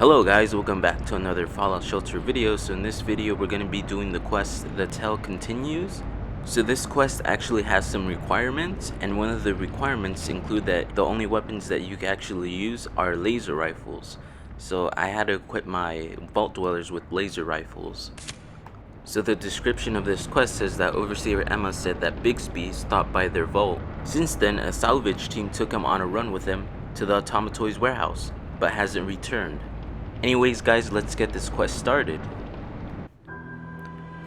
Hello guys, welcome back to another Fallout Shelter video. So in this video we're going to be doing the quest The Tale Continues. So this quest actually has some requirements, and one of the requirements include that the only weapons that you can actually use are laser rifles. So I had to equip my vault dwellers with laser rifles. So the description of this quest says that Overseer Emma said that Bixby stopped by their vault. Since then, a salvage team took him on a run with him to the Atomatoys warehouse, but hasn't returned. Anyways guys, let's get this quest started.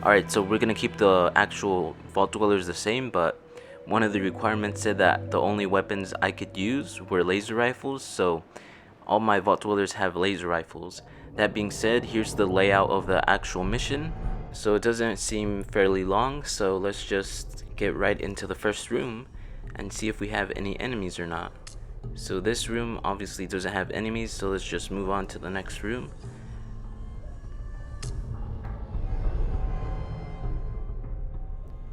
Alright, so we're gonna keep the actual vault dwellers the same, but one of the requirements said that the only weapons I could use were laser rifles, so all my vault dwellers have laser rifles. That being said, here's the layout of the actual mission. So it doesn't seem fairly long, so let's just get right into the first room and see if we have any enemies or not. So this room obviously doesn't have enemies, so let's just move on to the next room.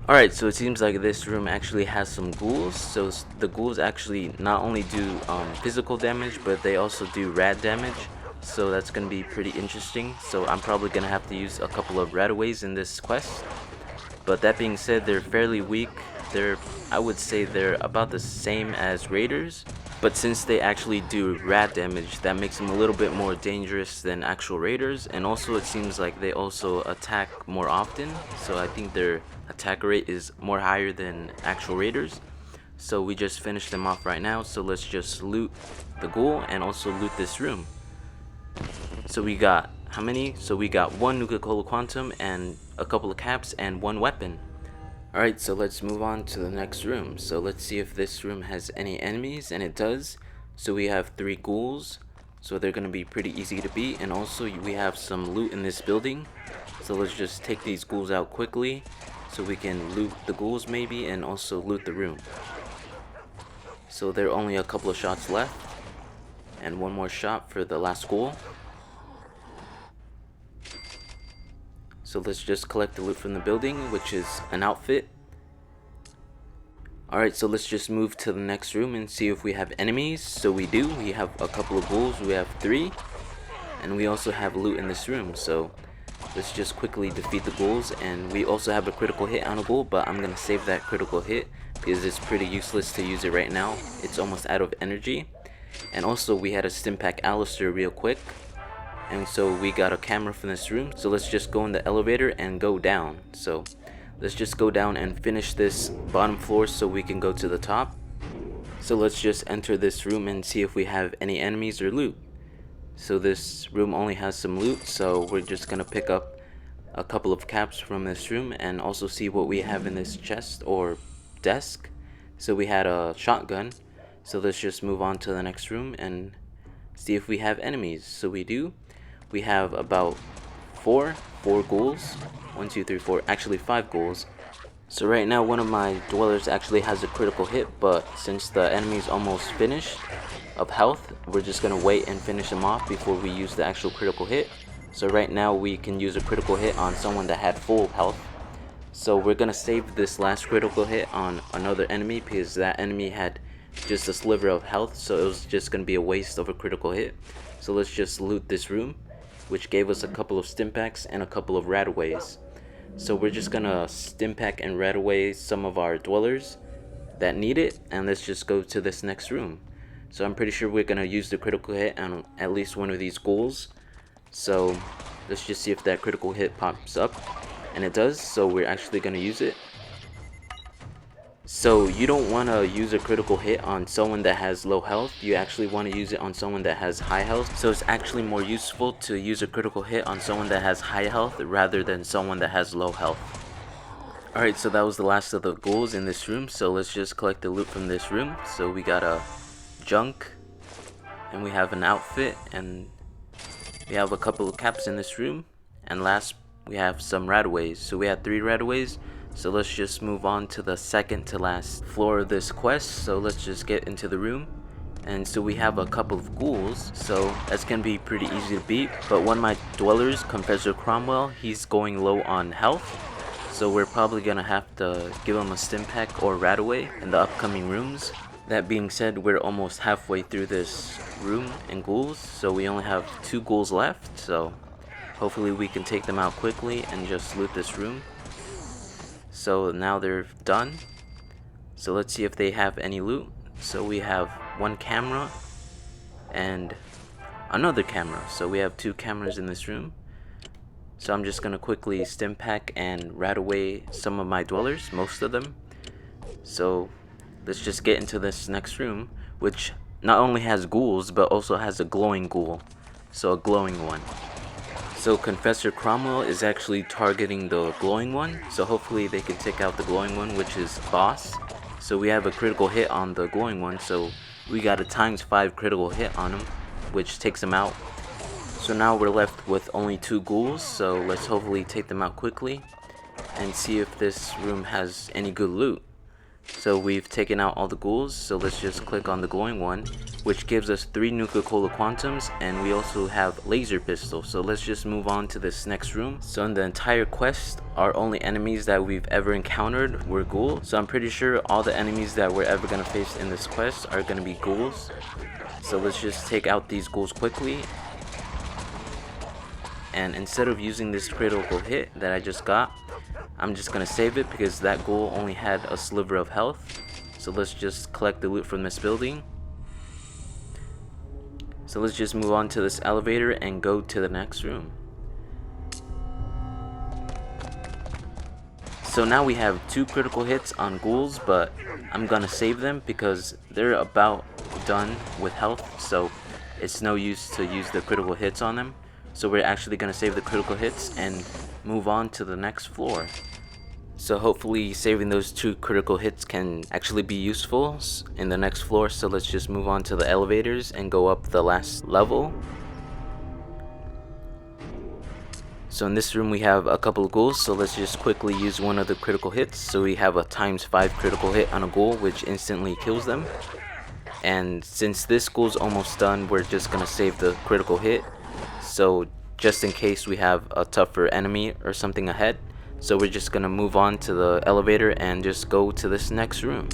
Alright, so it seems like this room actually has some ghouls. So the ghouls actually not only do physical damage, but they also do rad damage. So that's going to be pretty interesting. So I'm probably going to have to use a couple of radaways in this quest. But that being said, they're fairly weak. I would say they're about the same as raiders. But since they actually do rad damage, that makes them a little bit more dangerous than actual raiders. And also it seems like they also attack more often. So I think their attack rate is more higher than actual raiders. So we just finished them off right now. So let's just loot the ghoul and also loot this room. So we got how many? So we got one nuclear cola quantum and a couple of caps and one weapon. Alright, so let's move on to the next room. So let's see if this room has any enemies, and it does. So we have 3 ghouls, so they're going to be pretty easy to beat. And also we have some loot in this building. So let's just take these ghouls out quickly so we can loot the ghouls maybe, and also loot the room. So there are only a couple of shots left, and one more shot for the last ghoul. So let's just collect the loot from the building, which is an outfit. Alright, so let's just move to the next room and see if we have enemies. So we do. We have a couple of ghouls. We have 3. And we also have loot in this room. So let's just quickly defeat the ghouls. And we also have a critical hit on a ghoul, but I'm going to save that critical hit because it's pretty useless to use it right now. It's almost out of energy. And also we had a Stimpack Alistair real quick. And so we got a camera from this room. So let's just go in the elevator and go down. So let's just go down and finish this bottom floor so we can go to the top. So let's just enter this room and see if we have any enemies or loot. So this room only has some loot, so we're just gonna pick up a couple of caps from this room and also see what we have in this chest or desk. So we had a shotgun. So let's just move on to the next room and see if we have enemies. So we do. We have about 4 ghouls. 1, 2, 3, 4. Actually 5 ghouls. So right now one of my dwellers actually has a critical hit, but since the enemy's almost finished of health, we're just gonna wait and finish him off before we use the actual critical hit. So right now we can use a critical hit on someone that had full health. So we're gonna save this last critical hit on another enemy because that enemy had just a sliver of health, so it was just gonna be a waste of a critical hit. So let's just loot this room, which gave us a couple of stimpaks and a couple of radaways. So we're just gonna stimpack and radaway some of our dwellers that need it, and let's just go to this next room. So I'm pretty sure we're gonna use the critical hit on at least one of these ghouls. So let's just see if that critical hit pops up, and it does, so we're actually gonna use it. So you don't want to use a critical hit on someone that has low health. You actually want to use it on someone that has high health. So it's actually more useful to use a critical hit on someone that has high health rather than someone that has low health. Alright, so that was the last of the ghouls in this room. So let's just collect the loot from this room. So we got a junk, and we have an outfit, and we have a couple of caps in this room. And last, we have some radaways. So we had 3 radaways. So let's just move on to the second to last floor of this quest. So let's just get into the room. And so we have a couple of ghouls, so that's gonna be pretty easy to beat. But one of my dwellers, Confessor Cromwell, he's going low on health. So we're probably gonna have to give him a stimpack or radaway in the upcoming rooms. That being said, we're almost halfway through this room in ghouls, so we only have 2 ghouls left, so hopefully we can take them out quickly and just loot this room. So now they're done. So let's see if they have any loot. So we have 1 camera and another camera. So we have 2 cameras in this room. So I'm just gonna quickly stim pack and rat away some of my dwellers, most of them. So let's just get into this next room, which not only has ghouls but also has a glowing ghoul. So a glowing one. So Confessor Cromwell is actually targeting the glowing one, so hopefully they can take out the glowing one, which is boss. So we have a critical hit on the glowing one, so we got a ×5 critical hit on him, which takes him out. So now we're left with only 2 ghouls, so let's hopefully take them out quickly and see if this room has any good loot. So we've taken out all the ghouls, so let's just click on the glowing one, which gives us 3 Nuka-Cola Quantums, and we also have laser pistol. So let's just move on to this next room. So in the entire quest, our only enemies that we've ever encountered were ghouls. So I'm pretty sure all the enemies that we're ever gonna face in this quest are gonna be ghouls. So let's just take out these ghouls quickly. And instead of using this critical hit that I just got, I'm just gonna save it because that ghoul only had a sliver of health. So let's just collect the loot from this building. So let's just move on to this elevator and go to the next room. So now we have 2 critical hits on ghouls, but I'm gonna save them because they're about done with health, so it's no use to use the critical hits on them. So we're actually gonna save the critical hits and move on to the next floor. So hopefully saving those 2 critical hits can actually be useful in the next floor. So let's just move on to the elevators and go up the last level. So in this room we have a couple of ghouls, so let's just quickly use one of the critical hits. So we have a ×5 critical hit on a ghoul, which instantly kills them. And since this ghoul's almost done, we're just gonna save the critical hit. So just in case we have a tougher enemy or something ahead. So we're just gonna move on to the elevator and just go to this next room.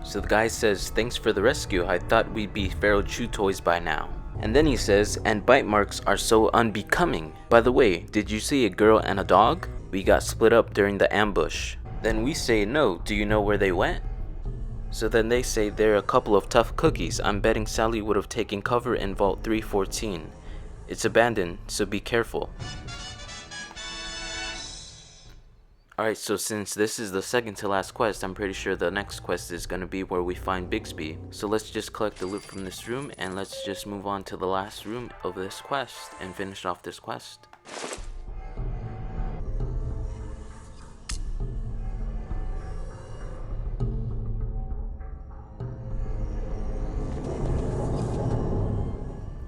So the guy says, "Thanks for the rescue. I thought we'd be feral chew toys by now." And then he says, "And bite marks are so unbecoming. By the way, did you see a girl and a dog? We got split up during the ambush." Then we say, "No, do you know where they went?" So then they say, "They're a couple of tough cookies. I'm betting Sally would have taken cover in Vault 314. It's abandoned, so be careful." Alright, so since this is the second to last quest, I'm pretty sure the next quest is going to be where we find Bixby. So let's just collect the loot from this room and let's just move on to the last room of this quest and finish off this quest.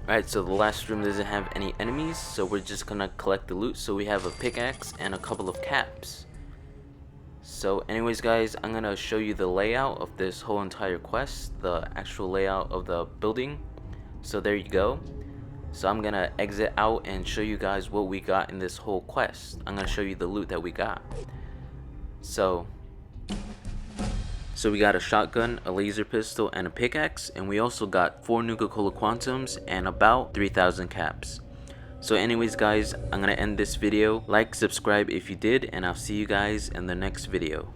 Alright, so the last room doesn't have any enemies, so we're just gonna collect the loot. So we have a pickaxe and a couple of caps. So anyways guys, I'm gonna show you the layout of this whole entire quest, the actual layout of the building. So there you go. So I'm gonna exit out and show you guys what we got in this whole quest. I'm gonna show you the loot that we got. So we got a shotgun, a laser pistol, and a pickaxe, and we also got 4 Nuka-Cola Quantums and about 3,000 caps. So anyways guys, I'm gonna end this video. Like, subscribe if you did, and I'll see you guys in the next video.